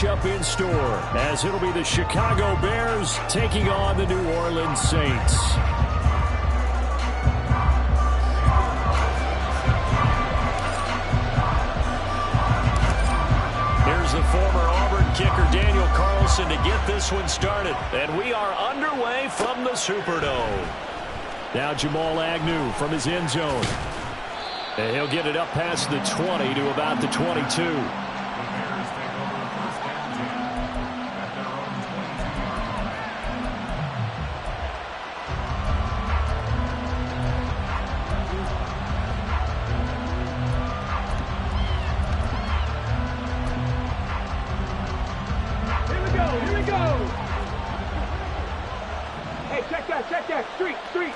matchup in store, as it'll be the Chicago Bears taking on the New Orleans Saints. Here's the former Auburn kicker Daniel Carlson to get this one started. And we are underway from the Superdome. Now Jamal Agnew from his end zone. And he'll get it up past the 20 to about the 22. Here we go. Hey, check that. Street.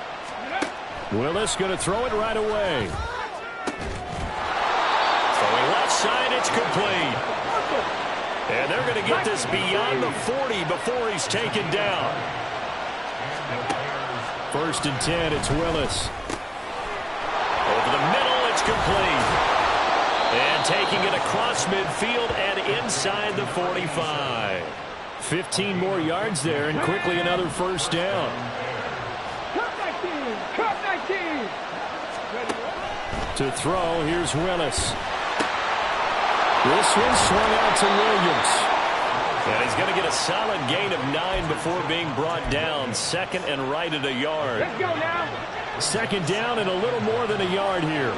Willis going to throw it right away. Throwing left side, it's complete. And they're going to get this beyond the 40 before he's taken down. 1st and 10, it's Willis. Over the middle, it's complete. And taking it across midfield and inside the 45. 15 more yards there, and quickly another 1st down. Cut 19. To throw, here's Willis. This one swung out to Williams. And he's going to get a solid gain of 9 before being brought down. 2nd and right at a yard. Let's go now. 2nd down and a little more than a yard here.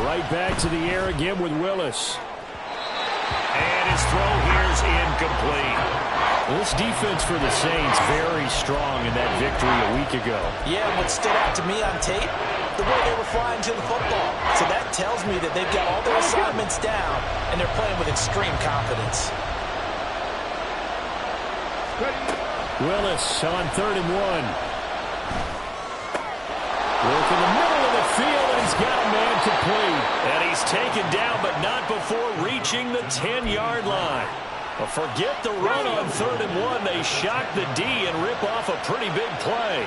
Right back to the air again with Willis. And his throw here's incomplete. This defense for the Saints very strong in that victory a week ago. Yeah, what stood out to me on tape, the way they were flying to the football. So that tells me that they've got all their assignments down, and they're playing with extreme confidence. Willis on 3rd and 1. Work in the middle of the field, and he's got a man complete. And he's taken down, but not before reaching the 10-yard line. Well, forget the run on 3rd and 1. They shock the D and rip off a pretty big play.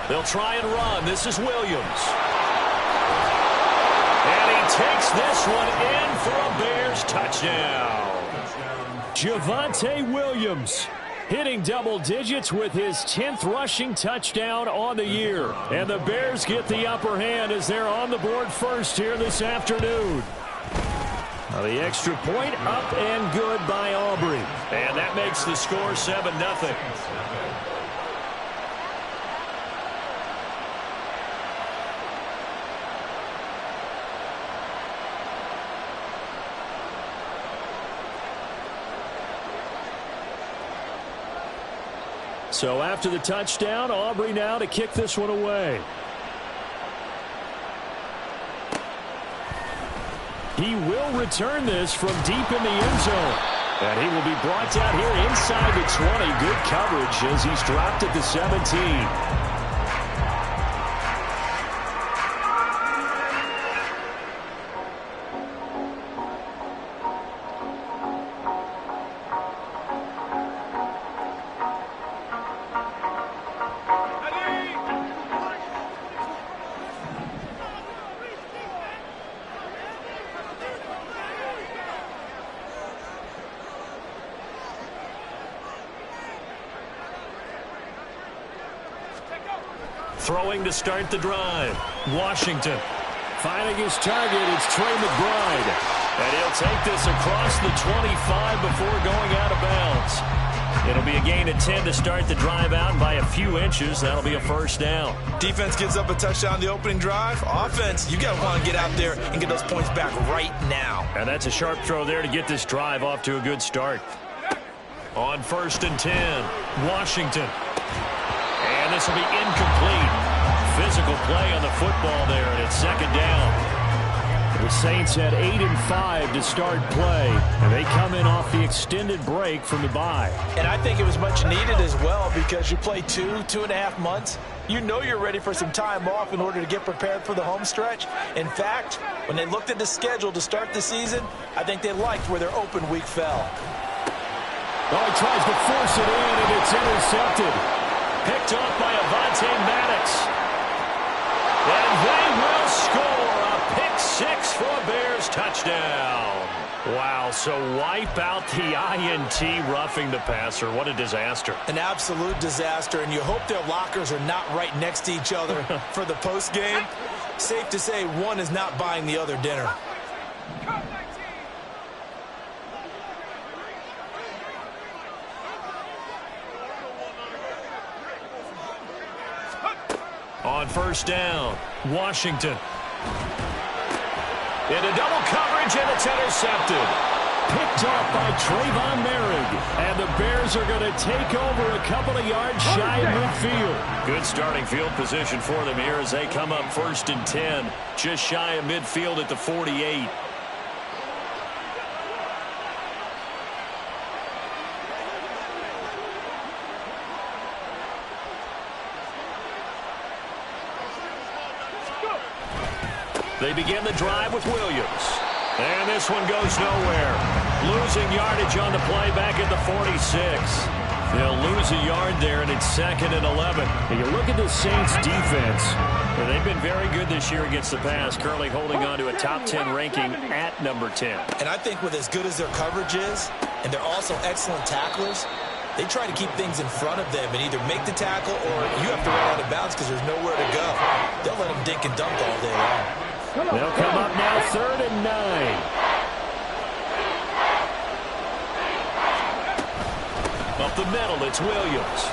They'll try and run. This is Williams. And he takes this one in for a Bears touchdown. Javonte Williams hitting double digits with his 10th rushing touchdown on the year. And the Bears get the upper hand as they're on the board first here this afternoon. Now the extra point up and good by Aubrey. And that makes the score 7-0. So after the touchdown, Aubrey now to kick this one away. He will return this from deep in the end zone. And he will be brought down here inside the 20. Good coverage as he's dropped at the 17. Throwing to start the drive. Washington finding his target. It's Trey McBride. And he'll take this across the 25 before going out of bounds. It'll be a gain of 10 to start the drive out by a few inches. That'll be a 1st down. Defense gives up a touchdown on the opening drive. Offense, you got to want to get out there and get those points back right now. And that's a sharp throw there to get this drive off to a good start. On 1st and 10, Washington. And this will be incomplete. Physical play on the football there, and it's 2nd down. The Saints had 8 and 5 to start play, and they come in off the extended break from the bye. And I think it was much needed as well, because you play 2.5 months. You know you're ready for some time off in order to get prepared for the home stretch. In fact, when they looked at the schedule to start the season, I think they liked where their open week fell. Oh, he tries to force it in, and intercepted. Picked off by Avonte Maddox. And they will score a pick six for a Bears touchdown. Wow, so wipe out the INT roughing the passer. What a disaster. An absolute disaster, and you hope their lockers are not right next to each other for the postgame. Safe to say one is not buying the other dinner. On first down, Washington. Into double coverage, and it's intercepted. Picked off by Trayvon Merrick. And the Bears are going to take over a couple of yards shy of midfield. Good starting field position for them here as they come up 1st and 10. Just shy of midfield at the 48. They begin the drive with Williams. And this one goes nowhere. Losing yardage on the play back at the 46. They'll lose a yard there, and it's 2nd and 11. And you look at the Saints defense. They've been very good this year against the pass, currently holding on to a top 10 ranking at number 10. And I think with as good as their coverage is, and they're also excellent tacklers, they try to keep things in front of them and either make the tackle or you have to run out of bounds because there's nowhere to go. They'll let them dink and dunk all day long. They'll come up now 3rd and 9. Up the middle, it's Williams.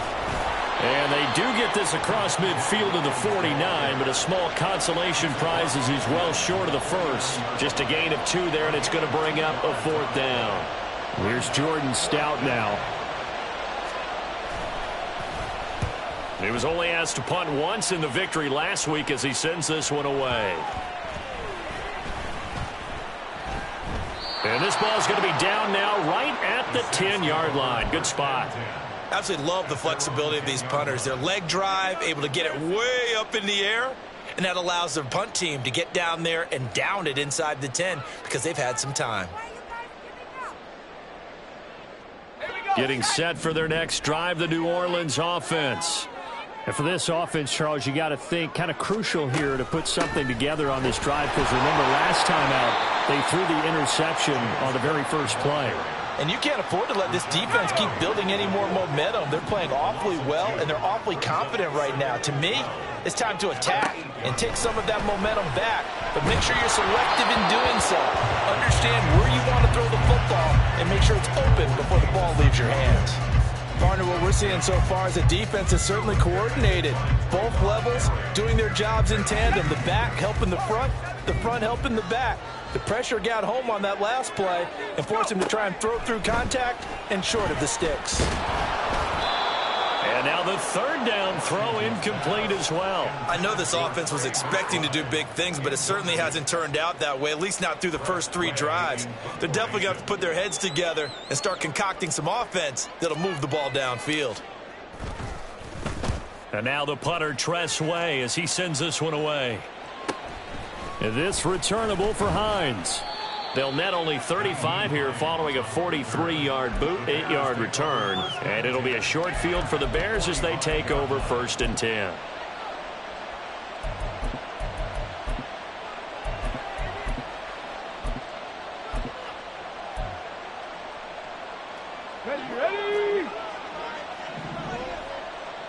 And they do get this across midfield to the 49, but a small consolation prize as he's well short of the first. Just a gain of 2 there, and it's going to bring up a 4th down. Here's Jordan Stout now. He was only asked to punt once in the victory last week as he sends this one away. And this ball is going to be down now right at the 10-yard line. Good spot. Absolutely love the flexibility of these punters. Their leg drive, able to get it way up in the air, and that allows their punt team to get down there and down it inside the 10 because they've had some time. Getting set for their next drive, the New Orleans offense. And for this offense, Charles, you got to think kind of crucial here to put something together on this drive because remember last time out, they threw the interception on the very first play. And you can't afford to let this defense keep building any more momentum. They're playing awfully well, and they're awfully confident right now. To me, it's time to attack and take some of that momentum back. But make sure you're selective in doing so. Understand where you want to throw the football and make sure it's open before the ball leaves your hands. Partner, what we're seeing so far is the defense is certainly coordinated. Both levels doing their jobs in tandem. The back helping the front helping the back. The pressure got home on that last play and forced him to try and throw through contact and short of the sticks. And now the 3rd down throw incomplete as well. I know this offense was expecting to do big things, but it certainly hasn't turned out that way, at least not through the first 3 drives. They're definitely going to have to put their heads together and start concocting some offense that'll move the ball downfield. And now the punter, Tress Way, as he sends this one away. And this returnable for Hines. They'll net only 35 here following a 43-yard boot, 8-yard return. And it'll be a short field for the Bears as they take over 1st and 10. Ready?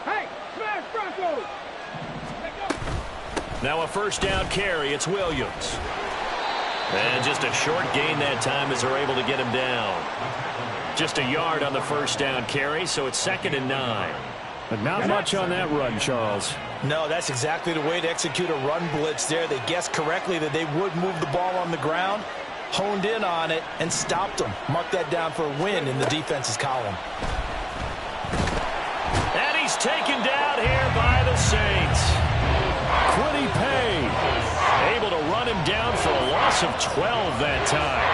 Hey, smash Broncos! Now a 1st down carry. It's Williams. And just a short gain that time as they're able to get him down. Just a yard on the 1st down carry, so it's 2nd and 9. But not much on that run, Charles. No, that's exactly the way to execute a run blitz there. They guessed correctly that they would move the ball on the ground, honed in on it, and stopped them. Mark that down for a win in the defense's column. And he's taken down here by the Saints. Quiddy Pay able to run him down for a loss of 12 that time.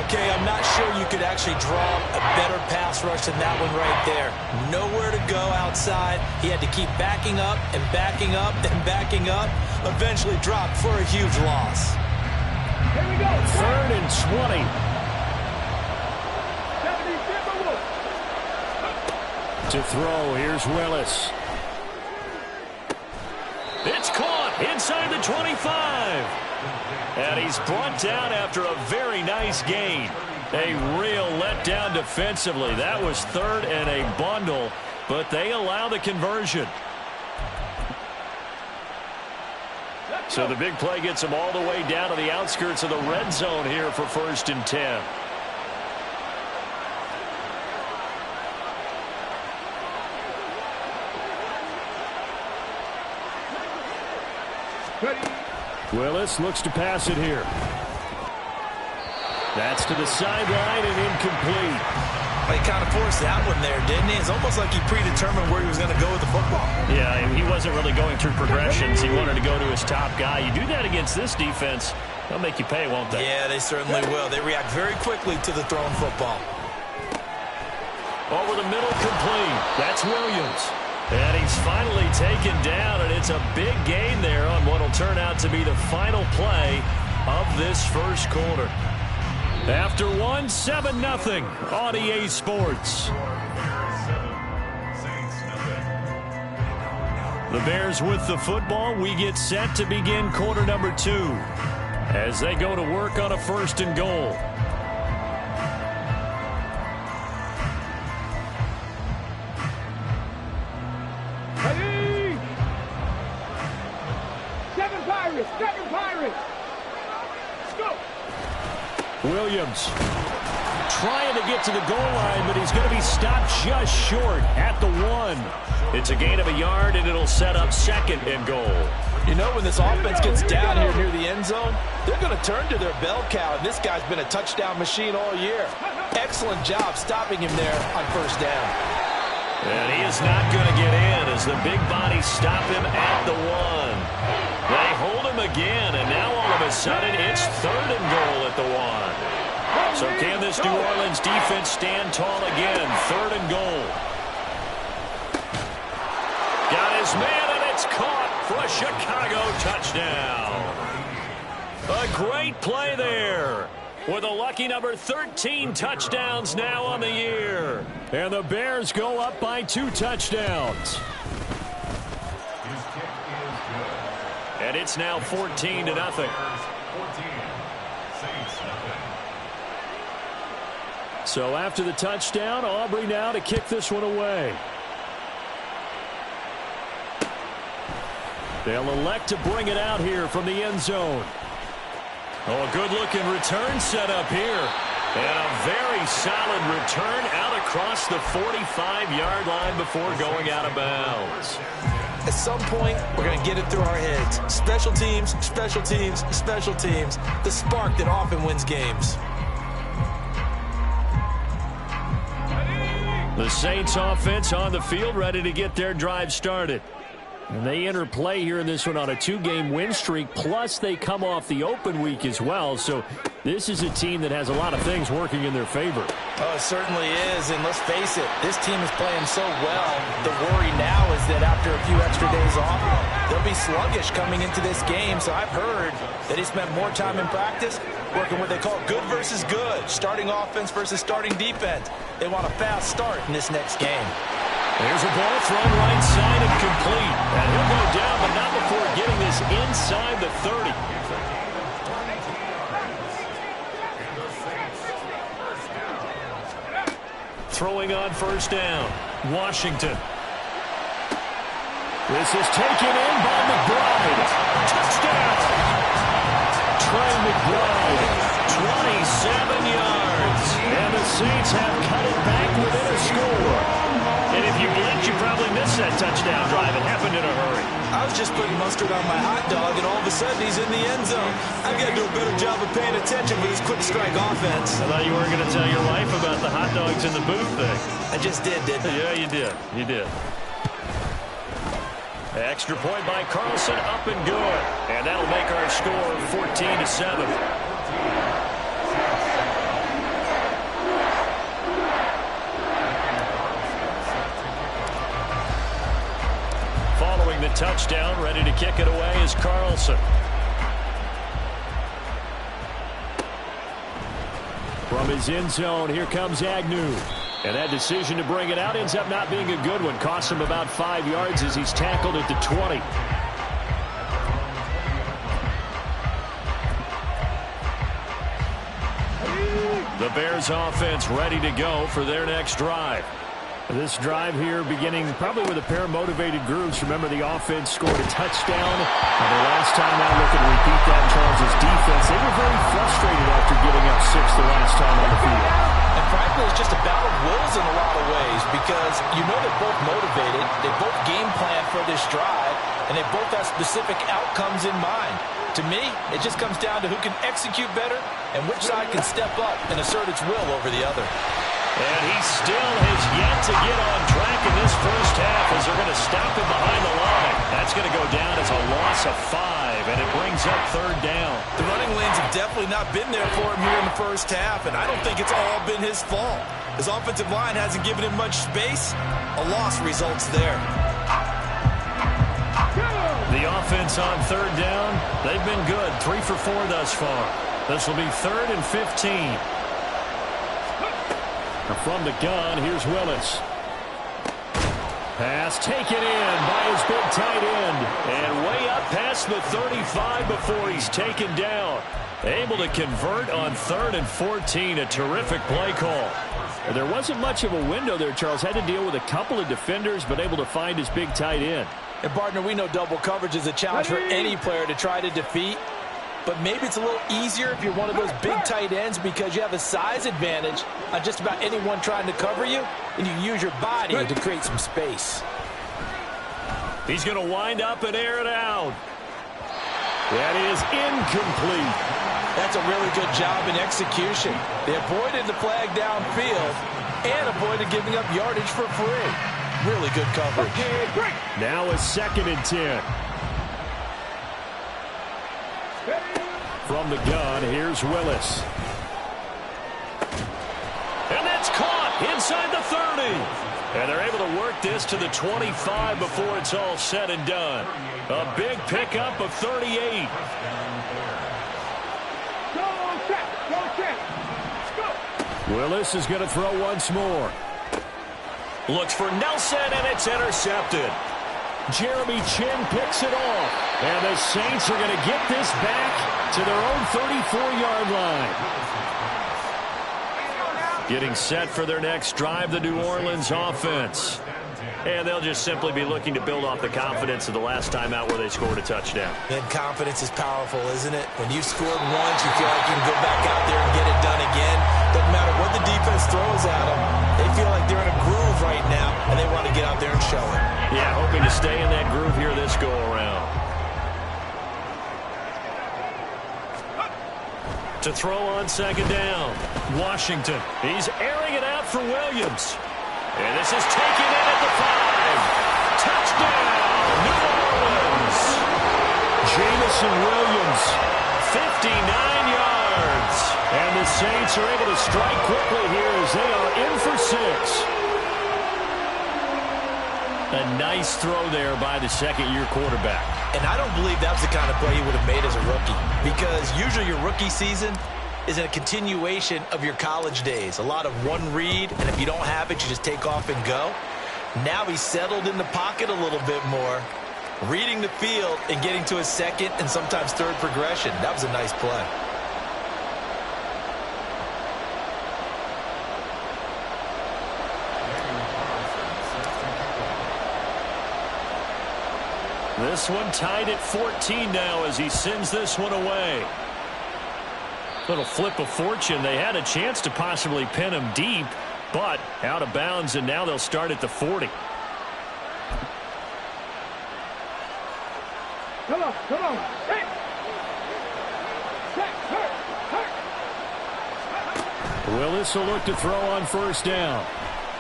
Okay, I'm not sure you could actually draw a better pass rush than that one right there. Nowhere to go outside. He had to keep backing up and backing up and backing up. Eventually dropped for a huge loss. Here we go. 3rd and 20. To throw, here's Willis. It's caught inside the 25. And he's brought down after a very nice gain. A real letdown defensively. That was third and a bundle, but they allow the conversion. So the big play gets them all the way down to the outskirts of the red zone here for 1st and 10. Willis looks to pass it here. That's to the sideline and incomplete. He kind of forced that one there, didn't he? It's almost like he predetermined where he was going to go with the football. Yeah, he wasn't really going through progressions. He wanted to go to his top guy. You do that against this defense, they'll make you pay, won't they? Yeah, they certainly will. They react very quickly to the thrown football. Over the middle, complete. That's Williams. And he's finally taken down, and it's a big gain there on what will turn out to be the final play of this first quarter. After one, 7-0 on EA Sports. The Bears with the football. We get set to begin quarter number 2 as they go to work on a 1st and goal. Ready? Seven Pirates. Let's go. Williams trying to get to the goal line, but he's going to be stopped just short at the 1. It's a gain of a yard, and it'll set up 2nd and goal. You know, when this offense gets down here near the end zone, they're going to turn to their bell cow, and this guy's been a touchdown machine all year. Excellent job stopping him there on 1st down. And he is not going to get in as the big bodies stop him at the 1. They hold him again, and now all of a sudden it's 3rd and goal at the 1. So can this New Orleans defense stand tall again? 3rd and goal. Got his man, and it's caught for a Chicago touchdown. A great play there, with a lucky number 13 touchdowns now on the year. And the Bears go up by 2 touchdowns. And it's now 14-0. So after the touchdown, Aubrey now to kick this one away. They'll elect to bring it out here from the end zone. Oh, a good-looking return set up here. And a very solid return out across the 45-yard line before going out of bounds. At some point, we're going to get it through our heads. Special teams, special teams, special teams. The spark that often wins games. The Saints offense on the field, ready to get their drive started. And they enter play here in this one on a 2-game win streak, plus they come off the open week as well. So this is a team that has a lot of things working in their favor. Oh, it certainly is, and let's face it, this team is playing so well. The worry now is that after a few extra days off, they'll be sluggish coming into this game. So I've heard that he spent more time in practice working what they call good versus good, starting offense versus starting defense. They want a fast start in this next game. There's a ball thrown right side and complete. And he'll go down, but not before getting this inside the 30. Throwing on 1st down. Washington. This is taken in by McBride. Touchdown! Trey McBride, 27 yards. And the Saints have cut it back within a score. And if you blinked, you probably missed that touchdown drive. It happened in a hurry. I was just putting mustard on my hot dog, and all of a sudden he's in the end zone. I've got to do a better job of paying attention for this quick strike offense. I thought you weren't going to tell your wife about the hot dogs in the booth thing. I just did, didn't I? Yeah, you did. You did. Extra point by Carlson, up and good. And that'll make our score 14-7. Following the touchdown, ready to kick it away is Carlson. From his end zone, here comes Agnew. And that decision to bring it out ends up not being a good one. Costs him about 5 yards as he's tackled at the 20. The Bears offense ready to go for their next drive. This drive here beginning probably with a pair of motivated groups. Remember, the offense scored a touchdown. And the last time out, looking to repeat that in Charles' defense, they were very frustrated after giving up 6 the last time on the field. And frankly, it's just a battle of wills in a lot of ways because you know they're both motivated. They both game plan for this drive, and they both have specific outcomes in mind. To me, it just comes down to who can execute better and which side can step up and assert its will over the other. And he still has yet to get on track in this first half as they're going to stop him behind the line. That's going to go down as a loss of 5, and it brings up 3rd down. The running lanes have definitely not been there for him here in the first half, and I don't think it's all been his fault. His offensive line hasn't given him much space. A loss results there. The offense on 3rd down, they've been good. 3 for 4 thus far. This will be 3rd and 15. From the gun, here's Willis. Pass taken in by his big tight end. And way up past the 35 before he's taken down. Able to convert on 3rd and 14. A terrific play call. There wasn't much of a window there, Charles. Had to deal with a couple of defenders, but able to find his big tight end. And, partner, we know double coverage is a challenge for any player to try to defeat. But maybe it's a little easier if you're one of those big tight ends because you have a size advantage on just about anyone trying to cover you, and you use your body to create some space. He's going to wind up and air it out. That is incomplete. That's a really good job in execution. They avoided the flag downfield and avoided giving up yardage for free. Really good coverage. Now a 2nd and 10. From the gun, here's Willis. And that's caught inside the 30. And they're able to work this to the 25 before it's all said and done. A big pickup of 38. Willis is going to throw once more. Looks for Nelson, and it's intercepted. Jeremy Chin picks it off. And the Saints are going to get this back to their own 34-yard line. Getting set for their next drive, the New Orleans offense. And they'll just simply be looking to build off the confidence of the last time out where they scored a touchdown. And confidence is powerful, isn't it? When you've scored once, you feel like you can go back out there and get it done again. Doesn't matter what the defense throws at them. They feel like they're in a groove right now, and they want to get out there and show it. Yeah, hoping to stay in that groove here this go-around. To throw on 2nd down, Washington. He's airing it out for Williams. And this is taken in at the 5. Touchdown, New Orleans. Jamison Williams, 59 yards. And the Saints are able to strike quickly here as they are in for 6. A nice throw there by the 2nd-year quarterback. And I don't believe that was the kind of play he would have made as a rookie, because usually your rookie season is a continuation of your college days. A lot of one read, and if you don't have it, you just take off and go. Now he's settled in the pocket a little bit more, reading the field and getting to his 2nd and sometimes 3rd progression. That was a nice play. This one tied at 14 now as he sends this one away. Little flip of fortune. They had a chance to possibly pin him deep, but out of bounds, and now they'll start at the 40. Come on. Hey. Willis will look to throw on 1st down.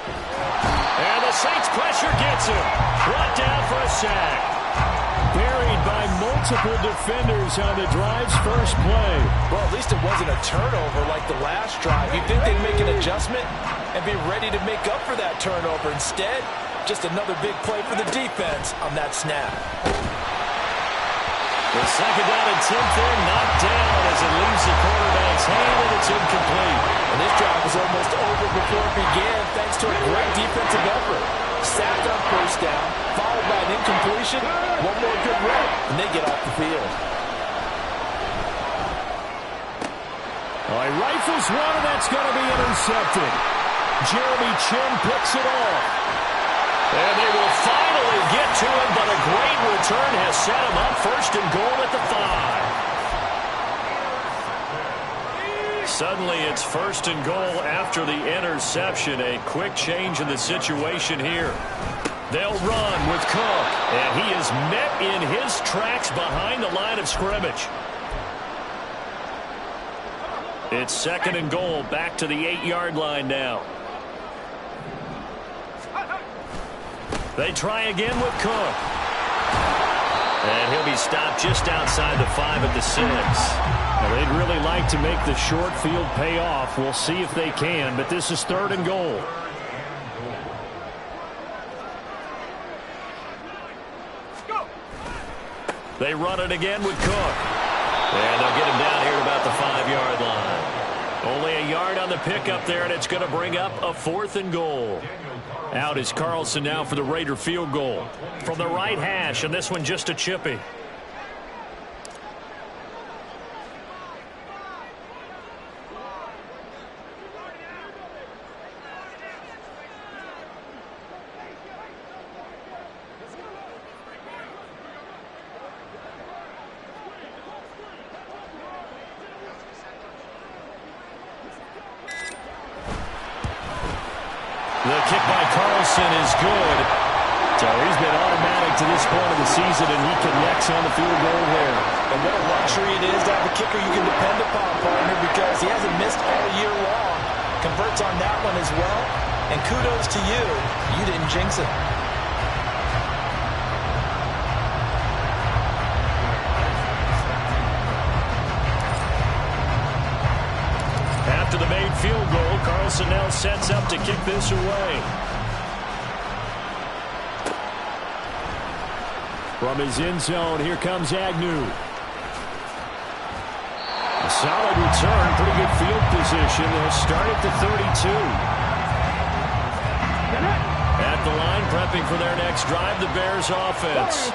And the Saints pressure gets him. Brought down for a sack. Buried by multiple defenders on the drive's first play. Well, at least it wasn't a turnover like the last drive. You'd think they'd make an adjustment and be ready to make up for that turnover. Instead, just another big play for the defense on that snap. The second down and 10th there, knocked down as it leaves the quarterback's hand, and it's incomplete. And this drive was almost over before it began, thanks to a great defensive effort. Sacked on first down, followed by an incompletion. One more good run, and they get off the field. All right, rifles one, and that's going to be intercepted. Jeremy Chin picks it off. And they will finally get to him, but a great return has set him up first and goal at the 5. Suddenly it's first and goal after the interception. A quick change in the situation here. They'll run with Cook, and he is met in his tracks behind the line of scrimmage. It's second and goal, back to the 8-yard line now. They try again with Cook. And he'll be stopped just outside the 5 at the 6. Now, they'd really like to make the short field pay off. We'll see if they can, but this is third and goal. They run it again with Cook. And they'll get him down here at about the 5-yard line. Only a yard on the pickup there, and it's going to bring up a fourth and goal. Out is Carlson now for the Raider field goal. From the right hash, and this one just a chippy. The kick by Carlson is good. So he's been automatic to this point of the season, and he connects on the field goal there. And what a luxury it is to have a kicker you can depend upon, partner, because he hasn't missed all year long. Converts on that one as well. And kudos to you. You didn't jinx it. After the made field goal, Carlson now sets up to kick this away. From his end zone, here comes Agnew. A solid return, pretty good field position. They'll start at the 32. At the line, prepping for their next drive, the Bears offense.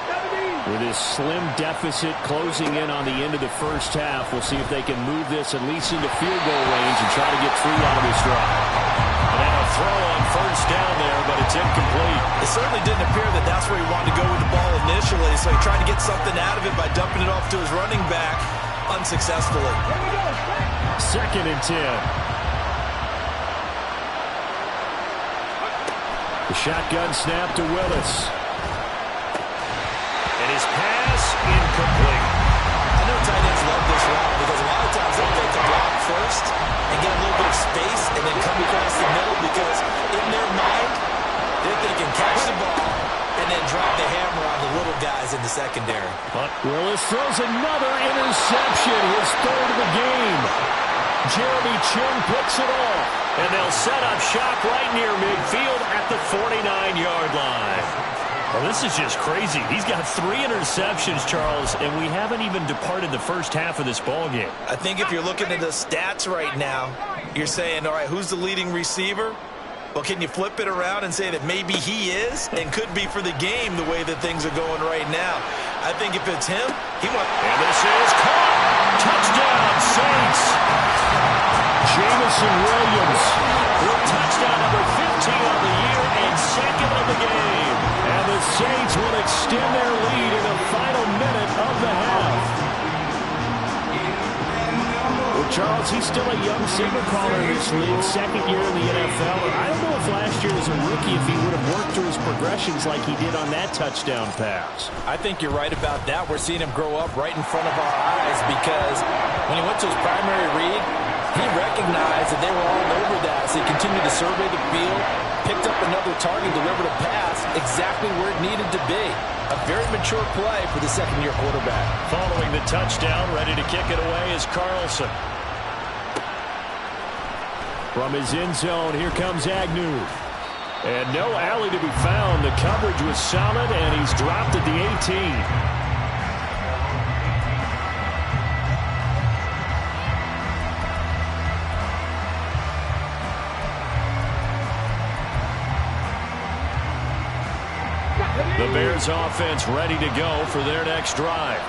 With this slim deficit closing in on the end of the first half, we'll see if they can move this at least into field goal range and try to get 3 out of this drive. And a throw on first down there, but it's incomplete. It certainly didn't appear that that's where he wanted to go with the ball initially, so he tried to get something out of it by dumping it off to his running back unsuccessfully. Second and 10. The shotgun snap to Willis. And his pass incomplete. I know tight ends love this route because a lot of times they'll take the block first and get a little bit of space and then come across the middle because in their mind, they're thinking catch the ball and then drop the hammer on the little guys in the secondary. But Willis throws another interception, his third of the game. Jeremy Chin picks it off, and they'll set up shop right near midfield at the 49-yard line. Well, this is just crazy. He's got 3 interceptions, Charles, and we haven't even departed the first half of this ballgame. I think if you're looking at the stats right now, you're saying, all right, who's the leading receiver? Well, can you flip it around and say that maybe he is and could be for the game the way that things are going right now? I think if it's him, he wants... And this is caught. Touchdown, Saints. Jamison Williams with touchdown number 15 on the year and second of the game. And the Saints will extend their lead in the final minute of the half. Well, Charles, he's still a young signal caller in this league, second year in the NFL. And I don't know if last year as a rookie if he would have worked through his progressions like he did on that touchdown pass. I think you're right about that. We're seeing him grow up right in front of our eyes because when he went to his primary read, he recognized that they were all over that as he continued to survey the field, picked up another target, delivered a pass exactly where it needed to be. A very mature play for the second-year quarterback. Following the touchdown, ready to kick it away is Carlson. From his end zone, here comes Agnew. And no alley to be found. The coverage was solid, and he's dropped at the 18. The Bears offense ready to go for their next drive.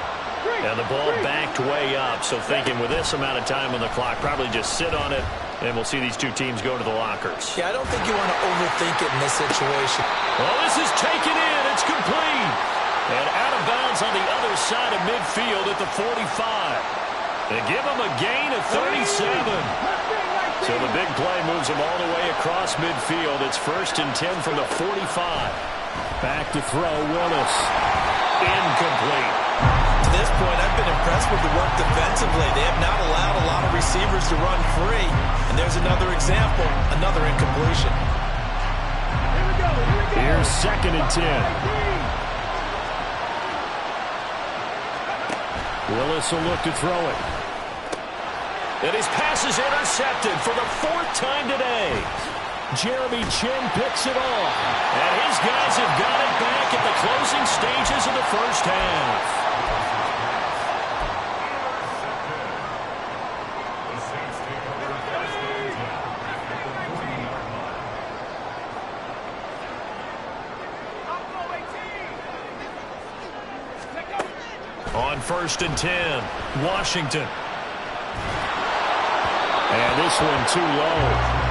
And the ball backed way up, so thinking with this amount of time on the clock, probably just sit on it, and we'll see these two teams go to the lockers. Yeah, I don't think you want to overthink it in this situation. Well, this is taken in. It's complete. And out of bounds on the other side of midfield at the 45. They give him a gain of 37. So the big play moves him all the way across midfield. It's 1st and 10 from the 45. Back to throw, Willis. Incomplete. To this point, I've been impressed with the work defensively. They have not allowed a lot of receivers to run free. And there's another example, another incompletion. Here's 2nd and 10. Willis will look to throw it. And his pass is intercepted for the 4th time today. Jeremy Chin picks it off. And his guys have got it back at the closing stages of the first half. On 1st and 10, Washington. And this one too low.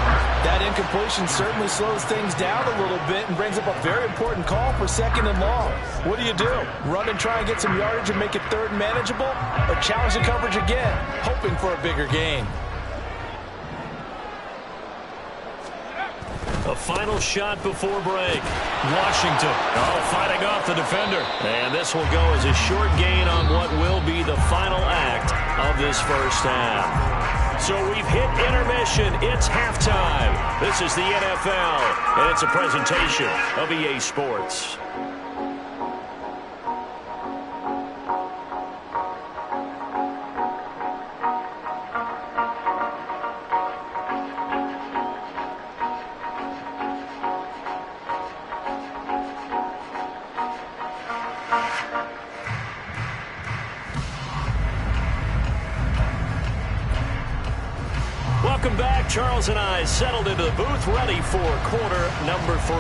That incompletion certainly slows things down a little bit and brings up a very important call for 2nd and long. What do? Run and try and get some yardage and make it 3rd and manageable? Or challenge the coverage again, hoping for a bigger gain? A final shot before break. Washington fighting off the defender. And this will go as a short gain on what will be the final act of this first half. So we've hit intermission. It's halftime. This is the NFL, and it's a presentation of EA Sports. Welcome back. Charles and I settled into the booth, ready for quarter number 3.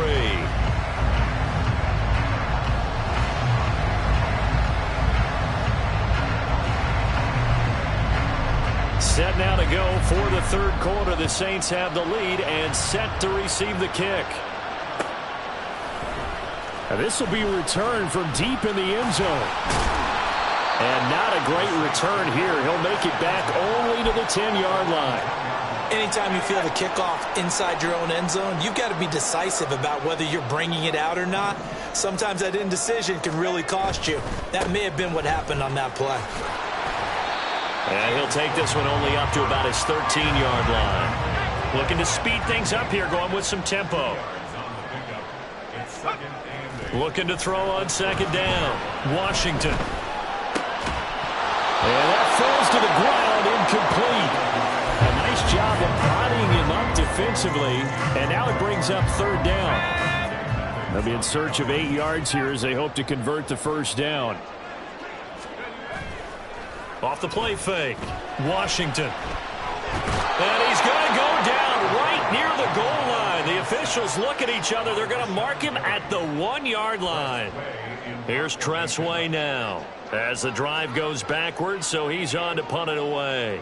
Set now to go for the 3rd quarter. The Saints have the lead and set to receive the kick. And this will be returned from deep in the end zone. And not a great return here. He'll make it back only to the 10-yard line. Anytime you feel the kickoff inside your own end zone, you've got to be decisive about whether you're bringing it out or not. Sometimes that indecision can really cost you. That may have been what happened on that play. And he'll take this one only up to about his 13-yard line. Looking to speed things up here, going with some tempo. Looking to throw on 2nd down. Washington. And that falls to the ground, incomplete. A nice job of bodying him up defensively, and now it brings up 3rd down. They'll be in search of 8 yards here as they hope to convert the 1st down. Off the play fake, Washington. And he's going to go down right near the goal line. The officials look at each other. They're going to mark him at the 1-yard line. Here's Tressway now as the drive goes backwards, so he's on to punt it away.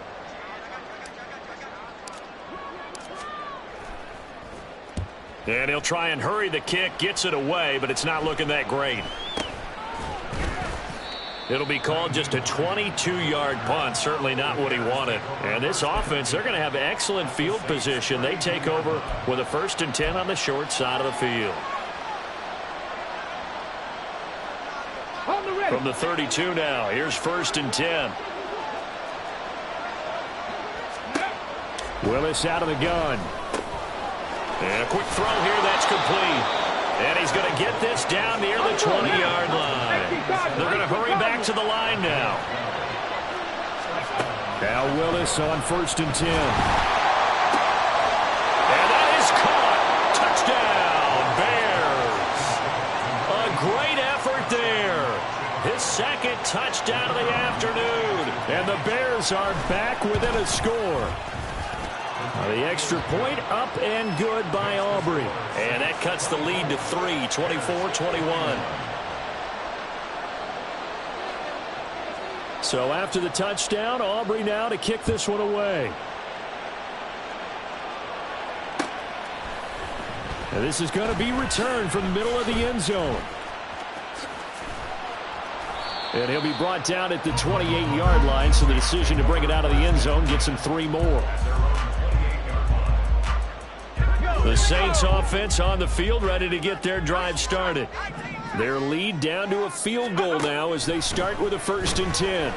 And he'll try and hurry the kick, gets it away, but it's not looking that great. It'll be called just a 22-yard punt, certainly not what he wanted. And this offense, they're going to have excellent field position. They take over with a 1st and 10 on the short side of the field. From the 32 now, here's 1st and 10. Willis out of the gun. And a quick throw here, that's complete. And he's going to get this down near the 20-yard line. They're going to hurry back to the line now. Now Willis on 1st and 10. And that is caught. Touchdown, Bears. A great effort there. His 2nd touchdown of the afternoon. And the Bears are back within a score. The extra point up and good by Aubrey. And that cuts the lead to 3, 24-21. So after the touchdown, Aubrey now to kick this one away. And this is going to be returned from the middle of the end zone. And he'll be brought down at the 28-yard line, so the decision to bring it out of the end zone gets him 3 more. The Saints offense on the field, ready to get their drive started. Their lead down to a field goal now as they start with a 1st and 10.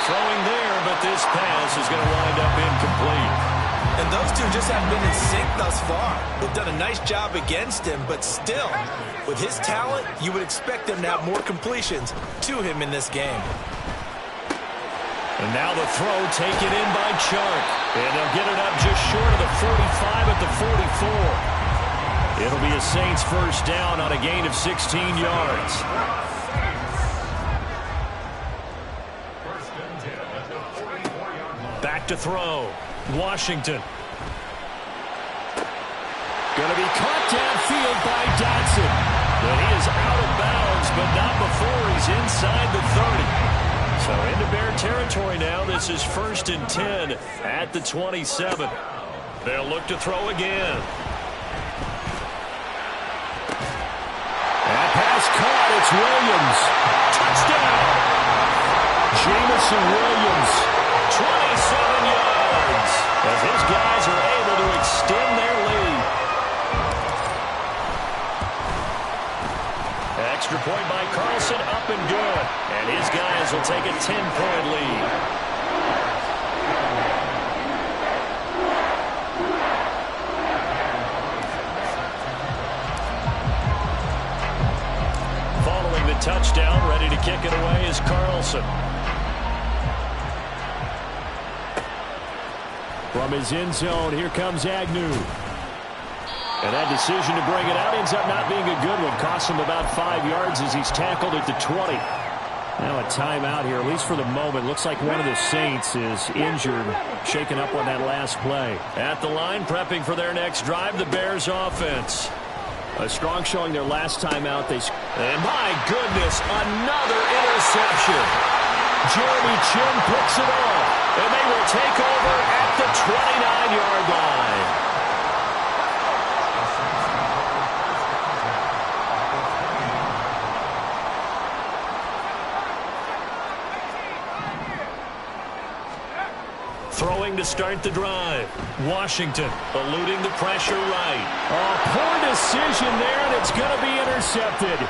Throwing there, but this pass is going to wind up incomplete. And those two just haven't been in sync thus far. They've done a nice job against him, but still, with his talent, you would expect them to have more completions to him in this game. And now the throw taken in by Chark. And they'll get it up just short of the 45 at the 44. It'll be a Saints 1st down on a gain of 16 yards. Back to throw. Washington. Going to be caught downfield by Dotson. But he is out of bounds, but not before he's inside the 30. So into Bear territory now. This is 1st and 10 at the 27. They'll look to throw again. That pass caught. It's Williams. Touchdown. Jamison Williams. 27 yards. As his guys are able to extend their lead. Extra point by Carlson, up and good. And his guys will take a 10-point lead. Following the touchdown, ready to kick it away is Carlson. From his end zone, here comes Agnew. And that decision to bring it out ends up not being a good one. Costs him about 5 yards as he's tackled at the 20. Now a timeout here, at least for the moment. Looks like one of the Saints is injured, shaken up on that last play. At the line, prepping for their next drive, the Bears offense. A strong showing their last time out. And my goodness, another interception. Jeremy Chin picks it off, and they will take over at the 29-yard line. Throwing to start the drive. Washington eluding the pressure right. Oh, poor decision there, and it's going to be intercepted.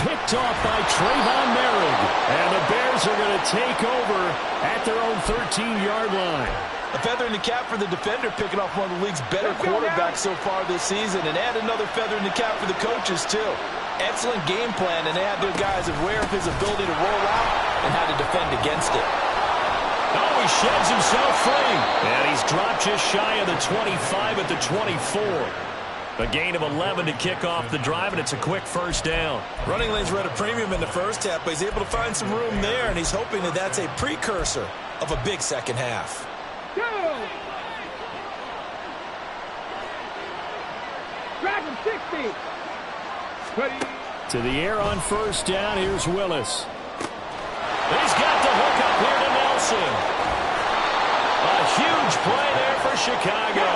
Picked off by Trayvon Merrick. And the Bears are going to take over at their own 13-yard line. A feather in the cap for the defender, picking off one of the league's better quarterbacks so far this season. And add another feather in the cap for the coaches, too. Excellent game plan, and they had their guys aware of his ability to roll out and how to defend against it. Oh, he sheds himself free. And he's dropped just shy of the 25 at the 24. A gain of 11 to kick off the drive, and it's a quick 1st down. Running lanes were at a premium in the first half, but he's able to find some room there, and he's hoping that that's a precursor of a big second half. Dragon 60. To the air on 1st down. Here's Willis. He's got the hook up here to Nelson. A huge play there for Chicago.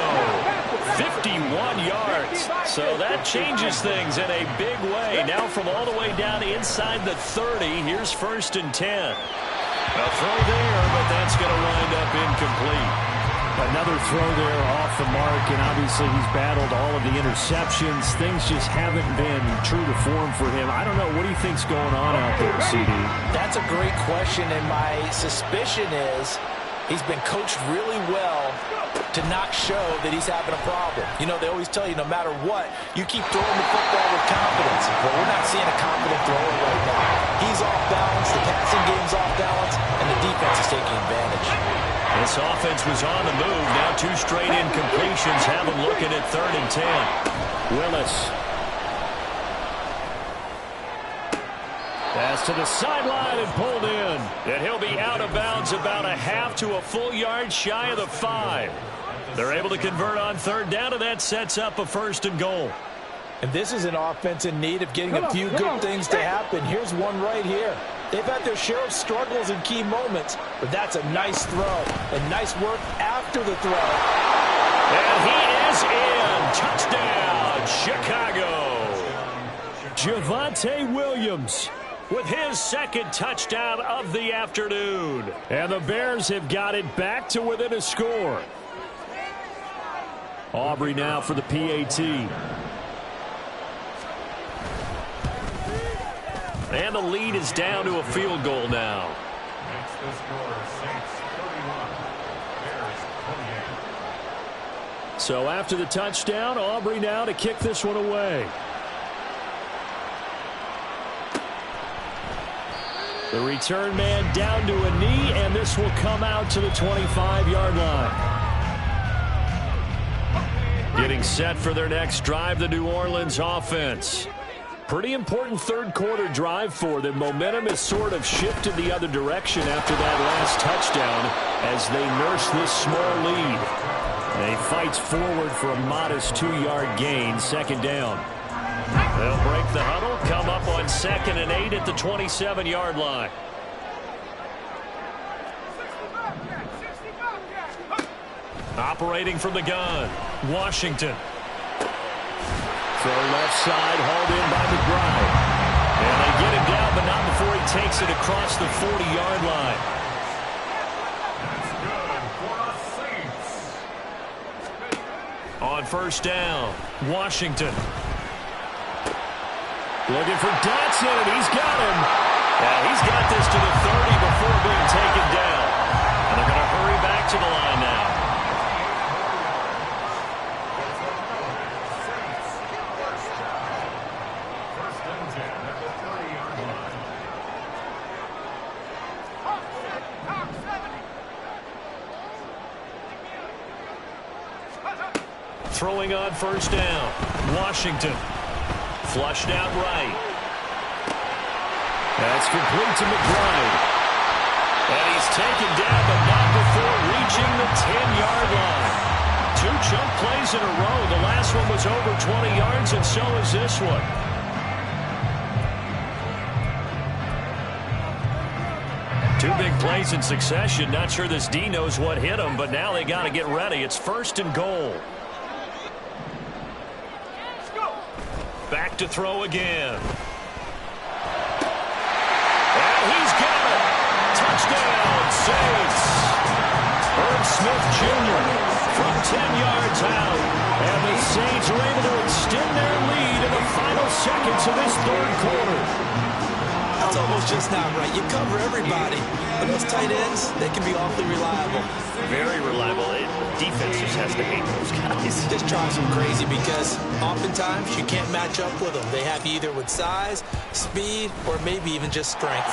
51 yards. So that changes things in a big way. Now from all the way down inside the 30, here's 1st and 10. A throw there, but that's going to wind up incomplete. Another throw there off the mark, and obviously he's battled all of the interceptions. Things just haven't been true to form for him. I don't know. What do you think's going on out there, CD? That's a great question, and my suspicion is he's been coached really well to not show that he's having a problem. You know, they always tell you no matter what, you keep throwing the football with confidence. But we're not seeing a confident thrower right now. He's off balance, the passing game's off balance, and the defense is taking advantage. This offense was on the move. Now 2 straight incompletions have them looking at 3rd and 10. Willis. Pass to the sideline and pulled in. And he'll be out of bounds about a half to a full yard shy of the 5. They're able to convert on third down, and that sets up a 1st and goal. And this is an offense in need of getting a few good things to happen. Here's one right here. They've had their share of struggles in key moments, but that's a nice throw and nice work after the throw. And he is in. Touchdown, Chicago. Javonte Williams with his 2nd touchdown of the afternoon. And the Bears have got it back to within a score. Aubrey now for the PAT. And the lead is down to a field goal now. So after the touchdown, Aubrey now to kick this one away. The return man down to a knee, and this will come out to the 25-yard line. Getting set for their next drive, the New Orleans offense. Pretty important third-quarter drive for them. Momentum has sort of shifted the other direction after that last touchdown as they nurse this small lead. They fight forward for a modest 2-yard gain, 2nd down. They'll break the huddle, come up on 2nd and 8 at the 27-yard line. Operating from the gun, Washington. Throw left side, hauled in by McBride. And they get him down, but not before he takes it across the 40-yard line. On 1st down, Washington. Looking for Dotson, and he's got him. Yeah, he's got this to the 30 before being taken down. And they're going to hurry back to the line now. Throwing on 1st down, Washington. Flushed out right. That's complete to McBride. And he's taken down, but not before reaching the 10-yard line. 2 chunk plays in a row. The last one was over 20 yards, and so is this one. Two big plays in succession. Not sure this D knows what hit him, but now they got to get ready. It's 1st and goal. Back to throw again. And he's got it. Touchdown, Saints. Herb Smith Jr. from 10 yards out. And the Saints are able to extend their lead in the final seconds of this 3rd quarter. That's almost just not right. You cover everybody. But those tight ends, they can be awfully reliable. Very reliable. Defense just has to hate those guys. This drives them crazy because oftentimes you can't match up with them. They have you either with size, speed, or maybe even just strength.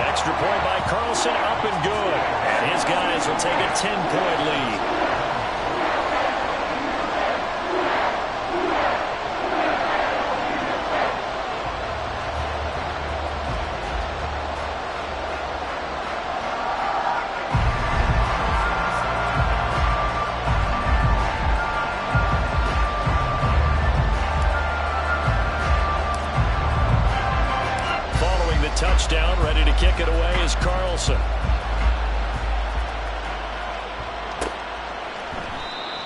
Extra point by Carlson, up and good. And his guys will take a 10-point lead. Touchdown, ready to kick it away is Carlson.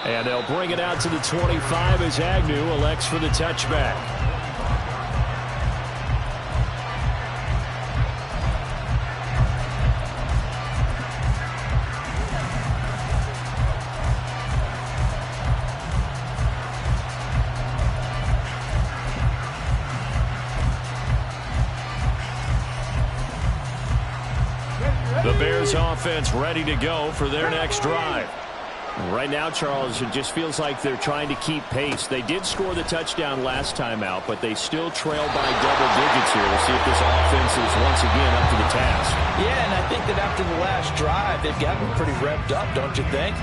And they'll bring it out to the 25 as Agnew elects for the touchback. The Bears offense ready to go for their next drive. Right now, Charles, it just feels like they're trying to keep pace. They did score the touchdown last time out, but they still trail by double digits here. We'll see if this offense is once again up to the task. Yeah, and I think that after the last drive, they've gotten pretty revved up, don't you think?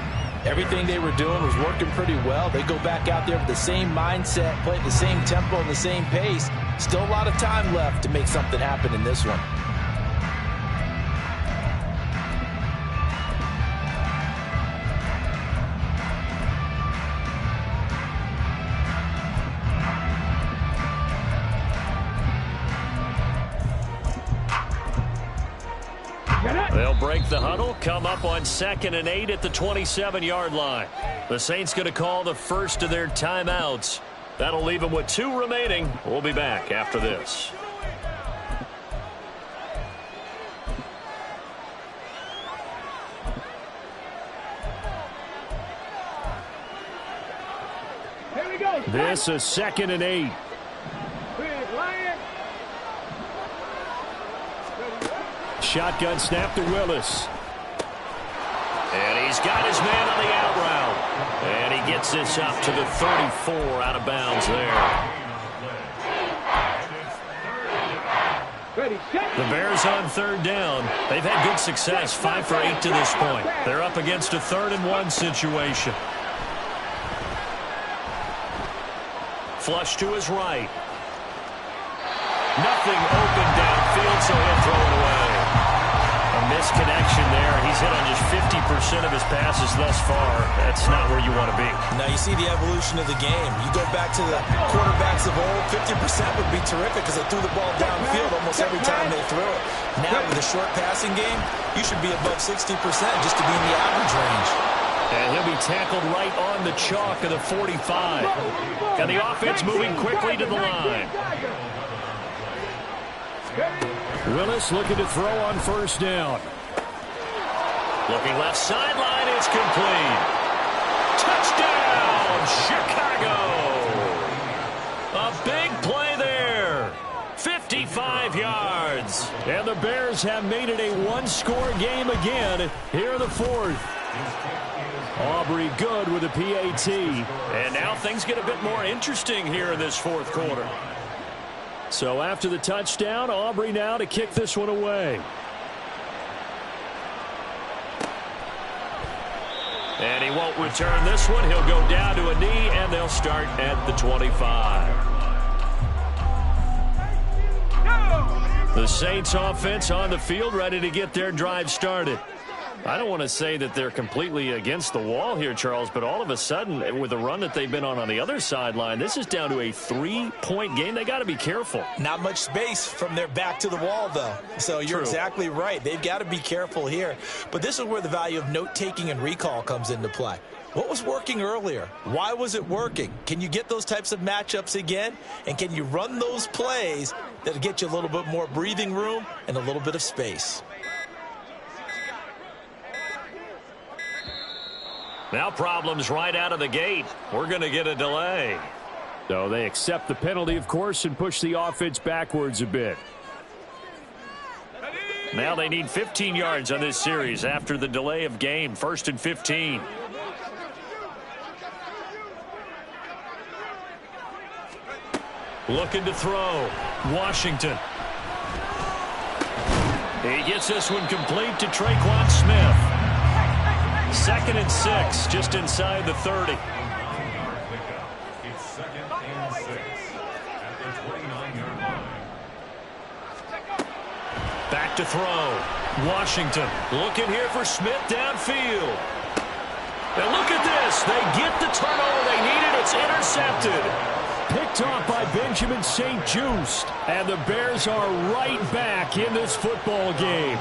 Everything they were doing was working pretty well. They go back out there with the same mindset, play at the same tempo and the same pace. Still a lot of time left to make something happen in this one. They'll break the huddle, come up on 2nd and 8 at the 27-yard line. The Saints going to call the first of their timeouts. That'll leave them with 2 remaining. We'll be back after this. Here we go. This is 2nd and 8. Shotgun snap to Willis. And he's got his man on the out route. And he gets this up to the 34 out of bounds there. The Bears on 3rd down. They've had good success, 5 for 8 to this point. They're up against a 3rd and 1 situation. Flush to his right. Nothing open downfield, so he'll throw it away. A misconnection there. He's hit on just 50% of his passes thus far. That's not where you want to be. Now you see the evolution of the game. You go back to the quarterbacks of old, 50% would be terrific because they threw the ball downfield almost every time they threw it. Now with a short passing game, you should be above 60% just to be in the average range. And he'll be tackled right on the chalk of the 45. And the offense moving quickly to the line. Willis looking to throw on 1st down. Looking left sideline, it's complete. Touchdown, Chicago! A big play there. 55 yards. And the Bears have made it a 1-score game again here in the 4th. Aubrey good with a PAT. And now things get a bit more interesting here in this 4th quarter. So after the touchdown, Aubrey now to kick this one away. And he won't return this one. He'll go down to a knee, and they'll start at the 25. The Saints offense on the field, ready to get their drive started. I don't want to say that they're completely against the wall here, Charles, but all of a sudden, with the run that they've been on the other sideline, this is down to a 3-point game. They got to be careful. Not much space from their back to the wall, though. So you're exactly right. They've got to be careful here. But this is where the value of note-taking and recall comes into play. What was working earlier? Why was it working? Can you get those types of matchups again? And can you run those plays that'll get you a little bit more breathing room and a little bit of space? Now problems right out of the gate. We're going to get a delay. So they accept the penalty, of course, and push the offense backwards a bit. Now they need 15 yards on this series after the delay of game. 1st and 15. Looking to throw. Washington. He gets this one complete to Traquan Smith. 2nd and 6, just inside the 30. Back to throw. Washington looking here for Smith downfield. And look at this. They get the turnover they needed. It's intercepted. Picked off by Benjamin St-Juste. And the Bears are right back in this football game.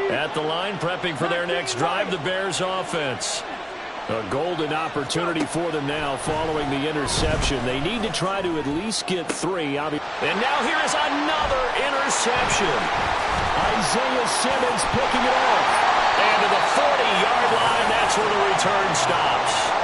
At the line, prepping for their next drive, the Bears offense. A golden opportunity for them now following the interception. They need to try to at least get 3. And now here is another interception. Isaiah Simmons picking it off. And to the 40-yard line, that's where the return stops.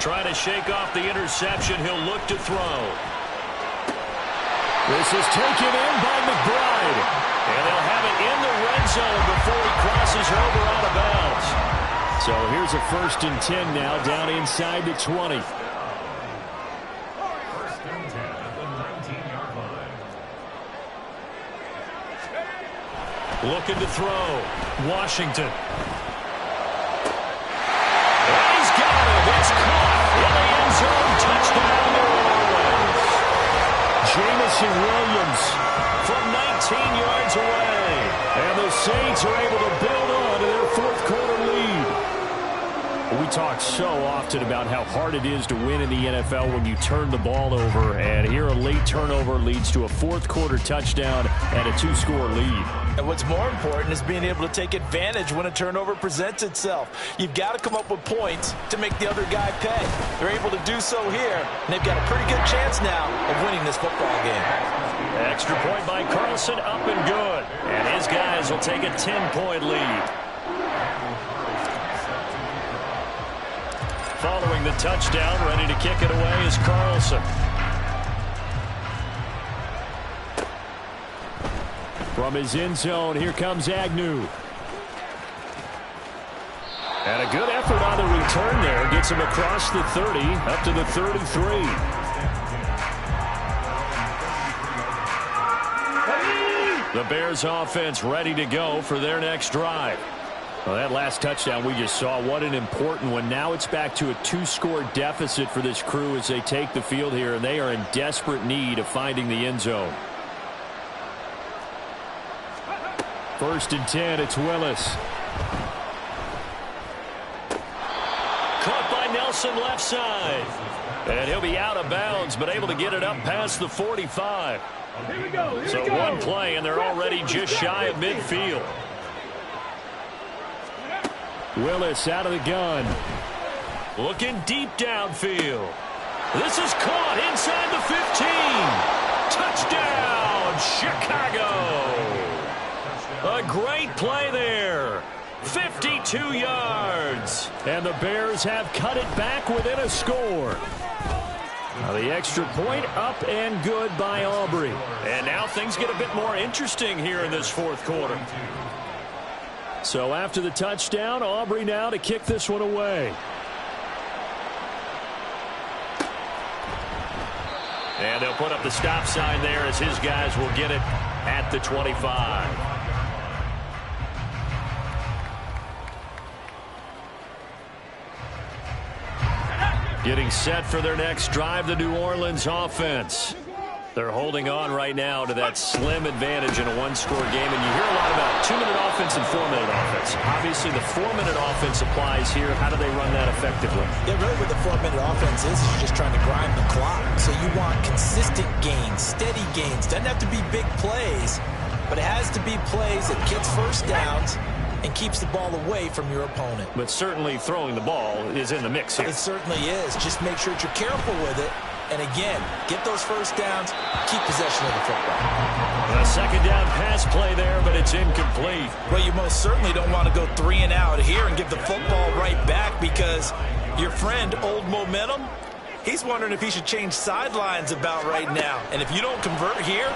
Trying to shake off the interception. He'll look to throw. This is taken in by McBride. And they'll have it in the red zone before he crosses over out of bounds. So here's a 1st and 10 now down inside the 20. Looking to throw. Washington. And he's got it. It's caught in the end zone. Touchdown, New Orleans. Jamison Williams from 19 yards away. And the Saints are able to build on to their fourth quarter lead. We talk so often about how hard it is to win in the NFL when you turn the ball over. And here a late turnover leads to a fourth quarter touchdown and a 2-score lead. And what's more important is being able to take advantage when a turnover presents itself. You've got to come up with points to make the other guy pay. They're able to do so here, and they've got a pretty good chance now of winning this football game. Extra point by Carlson, up and good. And his guys will take a 10-point lead. Following the touchdown, ready to kick it away is Carlson. From his end zone, here comes Agnew. And a good effort on the return there. Gets him across the 30, up to the 33. The Bears offense ready to go for their next drive. Well, that last touchdown we just saw, what an important one. Now it's back to a 2-score deficit for this crew as they take the field here, and they are in desperate need of finding the end zone. 1st and 10, it's Willis. Caught by Nelson left side. And he'll be out of bounds, but able to get it up past the 45. So one play, and they're already just shy of midfield. Willis out of the gun. Looking deep downfield. This is caught inside the 15. Touchdown, Chicago. A great play there. 52 yards. And the Bears have cut it back within a score. Now the extra point up and good by Aubrey. And now things get a bit more interesting here in this fourth quarter. So after the touchdown, Aubrey now to kick this one away. And they'll put up the stop sign there as his guys will get it at the 25. Getting set for their next drive, the New Orleans offense. They're holding on right now to that slim advantage in a one-score game. And you hear a lot about 2-minute offense and 4-minute offense. Obviously, the 4-minute offense applies here. How do they run that effectively? Yeah, really what the 4-minute offense is you're just trying to grind the clock. So you want consistent gains, steady gains. Doesn't have to be big plays, but it has to be plays that gets first downs and keeps the ball away from your opponent. But certainly throwing the ball is in the mix here. It certainly is. Just make sure that you're careful with it. And again, get those first downs, keep possession of the football. A second down pass play there, but it's incomplete. Well, you most certainly don't want to go 3 and out here and give the football right back because your friend, Old Momentum, he's wondering if he should change sidelines about right now. And if you don't convert here,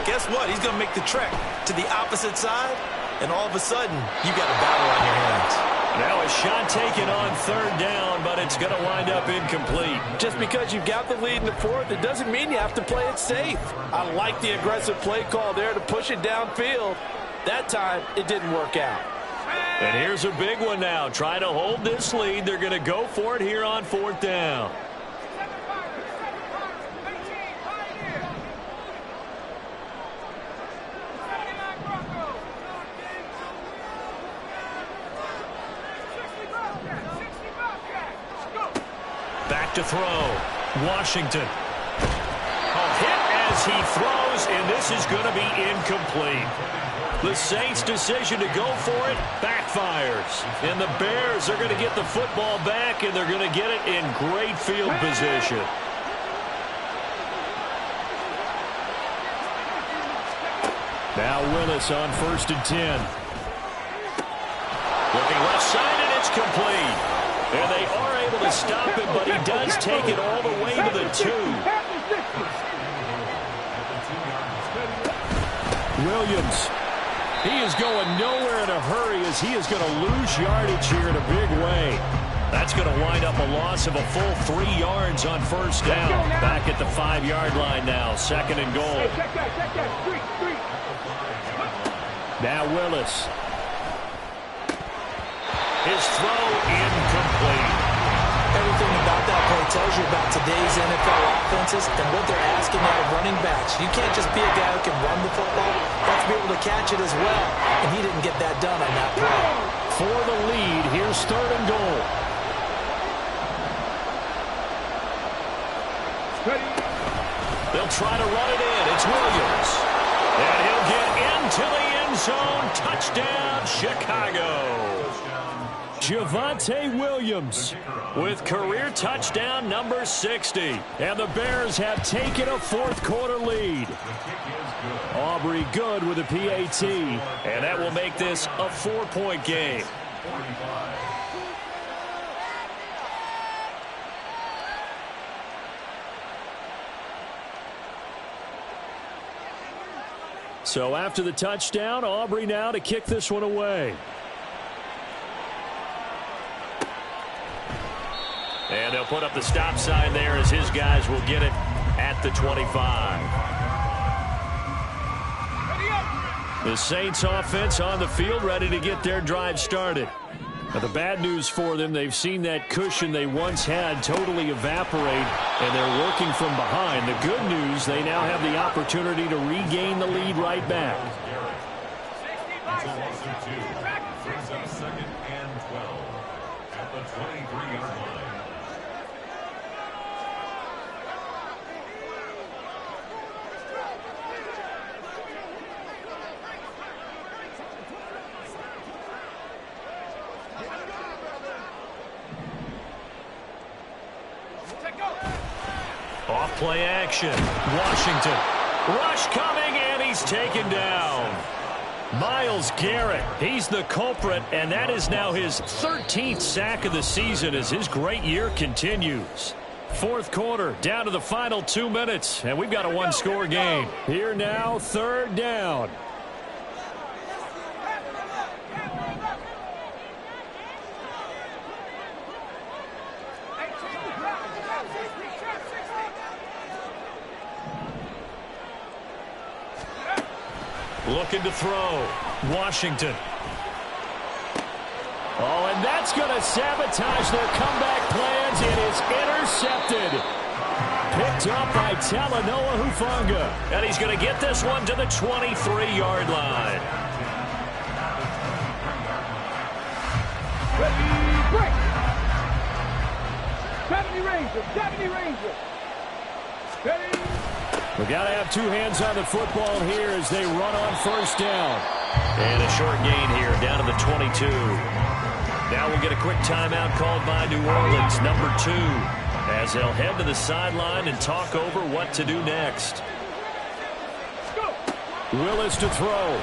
guess what? He's going to make the trek to the opposite side, and all of a sudden, you got a battle on your hands. Now a shot taken on 3rd down, but it's going to wind up incomplete. Just because you've got the lead in the fourth, it doesn't mean you have to play it safe. I like the aggressive play call there to push it downfield. That time, it didn't work out. And here's a big one now. Trying to hold this lead. They're going to go for it here on 4th down. Back to throw. Washington. A hit as he throws, and this is going to be incomplete. The Saints' decision to go for it backfires. And the Bears are going to get the football back, and they're going to get it in great field position. Now Willis on 1st and 10. Looking left side, and it's complete. And they are able to stop him, but he does take it all the way to the 2. Williams. He is going nowhere in a hurry as he is going to lose yardage here in a big way. That's going to wind up a loss of a full 3 yards on 1st down. Back at the 5-yard line now, 2nd and goal. Now Willis. His throw incomplete. Everything about that play tells you about today's NFL offenses and what they're asking out of running backs. You can't just be a guy who can run the football. You have to be able to catch it as well, and he didn't get that done on that play. For the lead, here's 3rd and goal. They'll try to run it in. It's Williams. And he'll get into the end zone. Touchdown, Chicago. Javonte Williams with career touchdown number 60. And the Bears have taken a 4th quarter lead. Aubrey good with a PAT. And that will make this a 4-point game. So after the touchdown, Aubrey now to kick this one away. And they'll put up the stop sign there as his guys will get it at the 25. The Saints offense on the field ready to get their drive started. Now the bad news for them, they've seen that cushion they once had totally evaporate, and they're working from behind. The good news, they now have the opportunity to regain the lead right back. Brings up 2nd and 12 at the 23-yard line. Off play action. Washington. Rush coming, and he's taken down. Myles Garrett, he's the culprit, and that is now his 13th sack of the season as his great year continues. 4th quarter, down to the final 2 minutes, and we've got a 1-score game. Here now, 3rd down. Looking to throw. Washington. Oh, and that's going to sabotage their comeback plans. It is intercepted. Picked up by Talanoa Hufanga. And he's going to get this one to the 23-yard line. Ready, break. 70 Rangers, 70 Rangers. Ready. We've got to have 2 hands on the football here as they run on 1st down. And a short gain here down to the 22. Now we'll get a quick timeout called by New Orleans, number 2, as they'll head to the sideline and talk over what to do next. Willis to throw.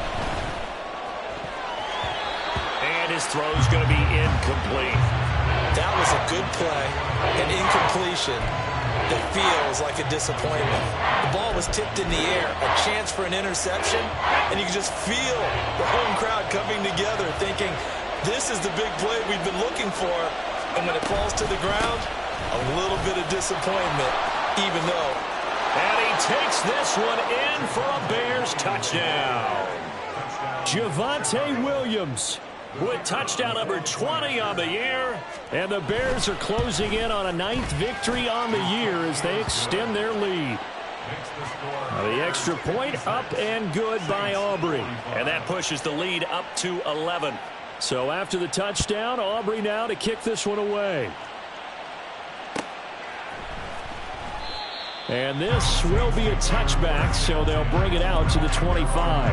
And his throw's going to be incomplete. That was a good play, an incompletion that feels like a disappointment. The ball was tipped in the air, a chance for an interception, and you can just feel the home crowd coming together thinking, this is the big play we've been looking for. And when it falls to the ground, a little bit of disappointment, even though. And he takes this one in for a Bears touchdown. Javonte Williams with touchdown number 20 on the year. And the Bears are closing in on a 9th victory on the year as they extend their lead. The extra point up and good by Aubrey. And that pushes the lead up to 11. So after the touchdown, Aubrey now to kick this one away. And this will be a touchback, so they'll bring it out to the 25.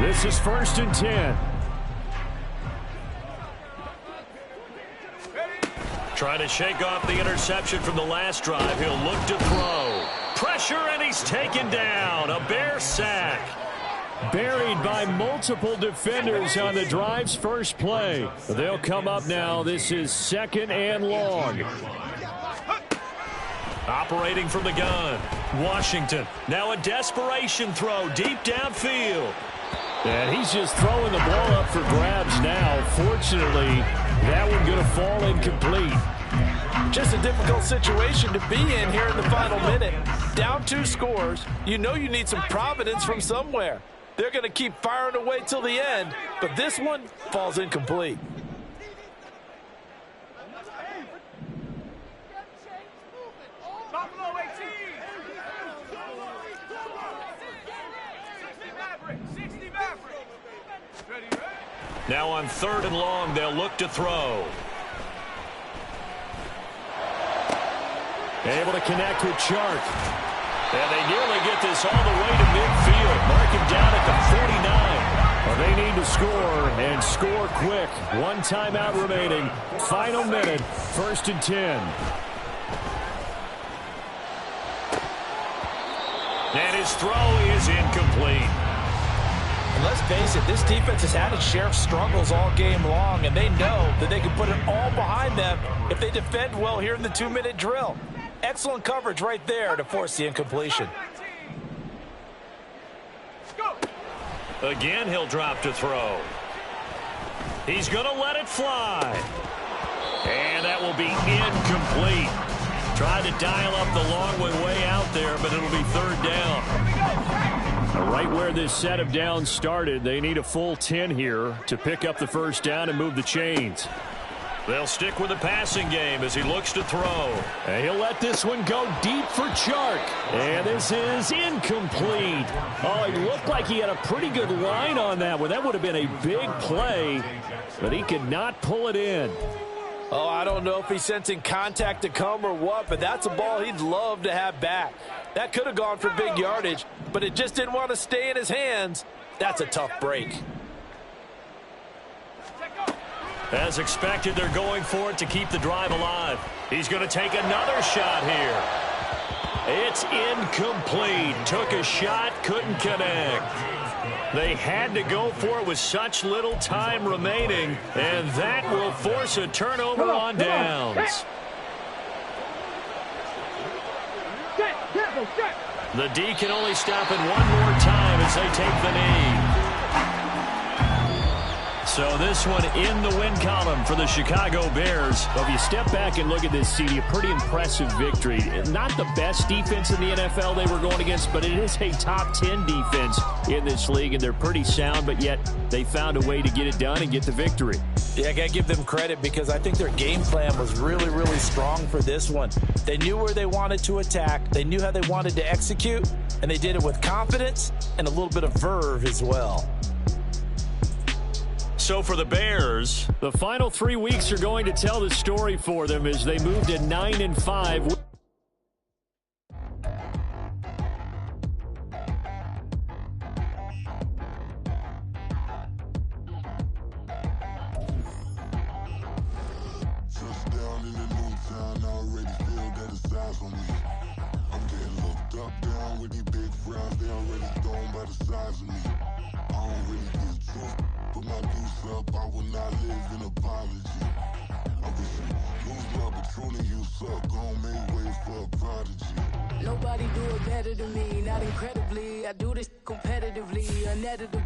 This is 1st and 10. Trying to shake off the interception from the last drive. He'll look to throw. Pressure, and he's taken down. A Bear sack. Buried by multiple defenders on the drive's first play. They'll come up now. This is 2nd and long. Operating from the gun. Washington. Now a desperation throw deep downfield. And he's just throwing the ball up for grabs now. Fortunately, that one going to fall incomplete. Just a difficult situation to be in here in the final minute. Down 2 scores, you know you need some providence from somewhere. They're going to keep firing away till the end, but this one falls incomplete. Now on 3rd and long, they'll look to throw. Able to connect with Chark. And they nearly get this all the way to midfield. Mark him down at the 49. Well, they need to score, and score quick. 1 timeout remaining. Final minute, 1st and 10. And his throw is incomplete. And let's face it, this defense has had its share of struggles all game long, and they know that they can put it all behind them if they defend well here in the 2-minute drill. Excellent coverage right there to force the incompletion. Again, he'll drop to throw. He's going to let it fly. And that will be incomplete. Tried to dial up the long one way out there, but it'll be 3rd down. Right where this set of downs started, they need a full 10 here to pick up the 1st down and move the chains. They'll stick with the passing game as he looks to throw. And he'll let this one go deep for Chark. And this is incomplete. Oh, he looked like he had a pretty good line on that one. That would have been a big play, but he could not pull it in. Oh, I don't know if he's sensing contact to come or what, but that's a ball he'd love to have back. That could have gone for big yardage, but it just didn't want to stay in his hands. That's a tough break. As expected, they're going for it to keep the drive alive. He's going to take another shot here. It's incomplete. Took a shot, couldn't connect. They had to go for it with such little time remaining, and that will force a turnover on downs. The D can only stop it one more time as they take the knee. So this one in the win column for the Chicago Bears. Well, if you step back and look at this, CD, a pretty impressive victory. Not the best defense in the NFL they were going against, but it is a top 10 defense in this league, and they're pretty sound, but yet they found a way to get it done and get the victory. Yeah, I got to give them credit because I think their game plan was really, really strong for this one. They knew where they wanted to attack. They knew how they wanted to execute, and they did it with confidence and a little bit of verve as well. So for the Bears, the final 3 weeks are going to tell the story for them as they move to 9-5. Nobody do it better than me, not incredibly. I do this competitively, uneditably.